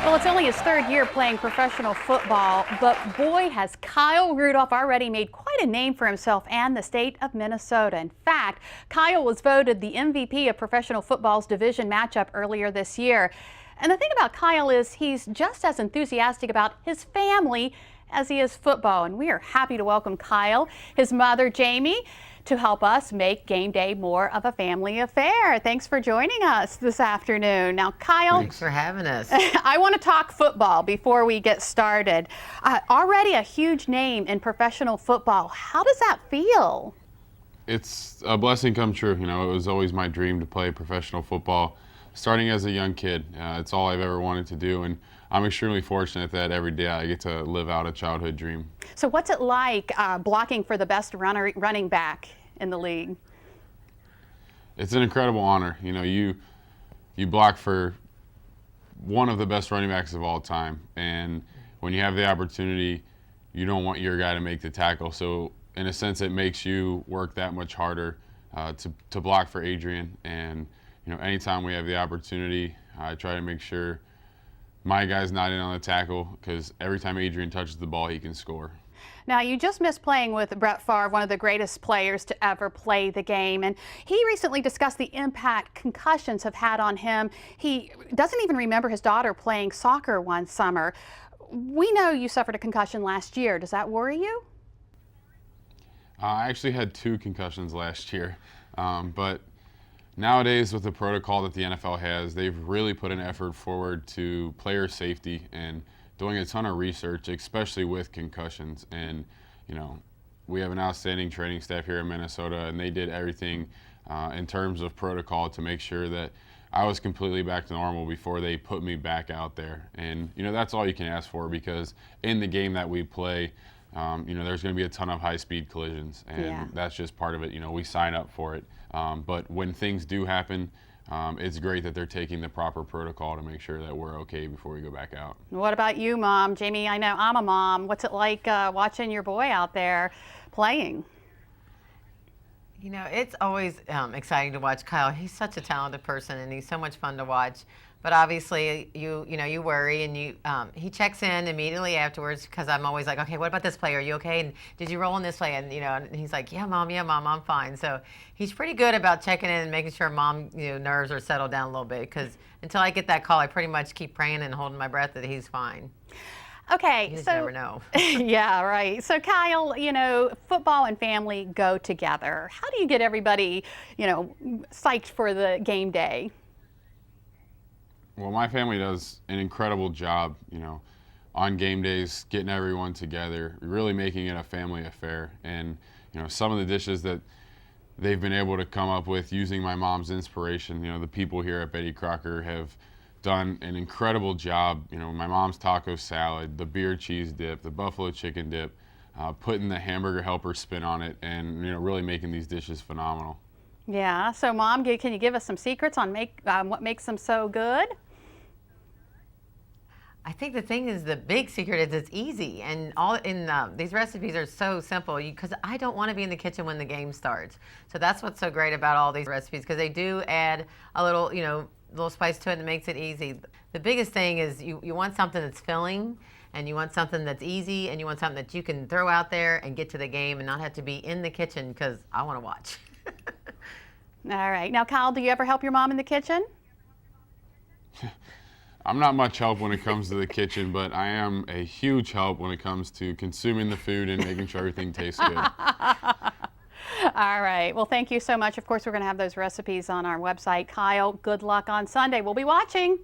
Well, it's only his third year playing professional football, but boy, has Kyle Rudolph already made quite a name for himself and the state of Minnesota. In fact, Kyle was voted the MVP of professional football's division matchup earlier this year. And the thing about Kyle is he's just as enthusiastic about his family as he is football. And we are happy to welcome Kyle, his mother, Jamie, to help us make game day more of a family affair. Thanks for joining us this afternoon. Now, Kyle. Thanks for having us. I want to talk football before we get started. Already a huge name in professional football. How does that feel? It's a blessing come true. You know, it was always my dream to play professional football. Starting as a young kid, it's all I've ever wanted to do, and I'm extremely fortunate that every day I get to live out a childhood dream. So what's it like blocking for the best running back in the league? It's an incredible honor. You know, you block for one of the best running backs of all time, and when you have the opportunity, you don't want your guy to make the tackle. So in a sense, it makes you work that much harder to block for Adrian. And you know, anytime we have the opportunity, I try to make sure my guy's not in on the tackle, because every time Adrian touches the ball, he can score. Now, you just missed playing with Brett Favre, one of the greatest players to ever play the game, and he recently discussed the impact concussions have had on him. He doesn't even remember his daughter playing soccer one summer. We know you suffered a concussion last year. Does that worry you? I actually had 2 concussions last year, but nowadays, with the protocol that the NFL has, they've really put an effort forward to player safety and doing a ton of research, especially with concussions. And, you know, we have an outstanding training staff here in Minnesota, and they did everything in terms of protocol to make sure that I was completely back to normal before they put me back out there. And, you know, that's all you can ask for, because in the game that we play, you know, there's going to be a ton of high-speed collisions, and that's just part of it. You know, we sign up for it. But when things do happen, it's great that they're taking the proper protocol to make sure that we're okay before we go back out. What about you, Mom? Jamie, I know I'm a mom. What's it like watching your boy out there playing? You know, it's always exciting to watch Kyle. He's such a talented person, and he's so much fun to watch. But obviously, you worry, and he checks in immediately afterwards, because I'm always like, okay, what about this play? Are you okay? And did you roll in this play? And you know, and he's like, yeah, mom, I'm fine. So he's pretty good about checking in and making sure mom, nerves are settled down a little bit. Because until I get that call, I pretty much keep praying and holding my breath that he's fine. Okay, you just so never know. Yeah, right. So Kyle, football and family go together. How do you get everybody, psyched for the game day? Well, my family does an incredible job, on game days, getting everyone together, really making it a family affair. And, some of the dishes that they've been able to come up with using my mom's inspiration, the people here at Betty Crocker have done an incredible job. My mom's taco salad, the beer cheese dip, the buffalo chicken dip, putting the hamburger helper spin on it, and, really making these dishes phenomenal. Yeah, so Mom, can you give us some secrets on what makes them so good? I think the thing is, the big secret is it's easy, and these recipes are so simple, because I don't want to be in the kitchen when the game starts. So that's what's so great about all these recipes, because they do add a little, little spice to it, and it makes it easy. The biggest thing is you want something that's filling, and you want something that's easy, and you want something that you can throw out there and get to the game and not have to be in the kitchen, because I want to watch. All right. Now, Kyle, do you ever help your mom in the kitchen? I'm not much help when it comes to the kitchen, but I am a huge help when it comes to consuming the food and making sure everything tastes good. All right. Well, thank you so much. Of course, we're going to have those recipes on our website. Kyle, good luck on Sunday. We'll be watching.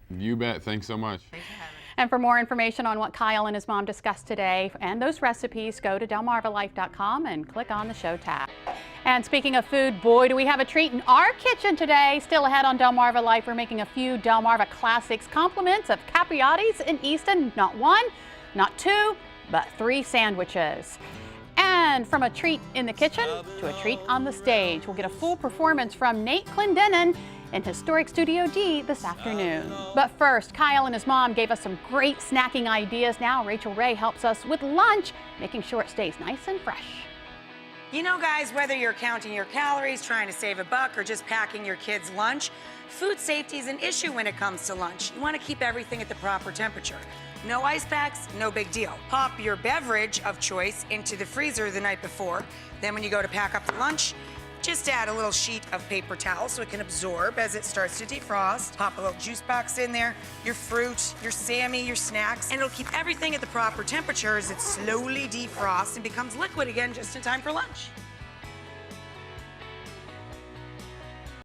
You bet. Thanks so much. Thanks for having me. And for more information on what Kyle and his mom discussed today and those recipes, go to delmarvalife.com and click on the show tab. And speaking of food, boy, do we have a treat in our kitchen today. Still ahead on Delmarva Life, we're making a few Delmarva classics, compliments of Capriotti's in Easton. Not 1, not 2, but 3 sandwiches. And from a treat in the kitchen to a treat on the stage, we'll get a full performance from Nate Clendenin in Historic Studio D this afternoon. But first, Kyle and his mom gave us some great snacking ideas. Now Rachel Ray helps us with lunch, making sure it stays nice and fresh. You know, guys, whether you're counting your calories, trying to save a buck, or just packing your kids' lunch, food safety is an issue when it comes to lunch. You want to keep everything at the proper temperature. No ice packs, no big deal. Pop your beverage of choice into the freezer the night before. Then when you go to pack up the lunch, just add a little sheet of paper towel so it can absorb as it starts to defrost. Pop a little juice box in there, your fruit, your Sammy, your snacks, and it'll keep everything at the proper temperature as it slowly defrosts and becomes liquid again just in time for lunch.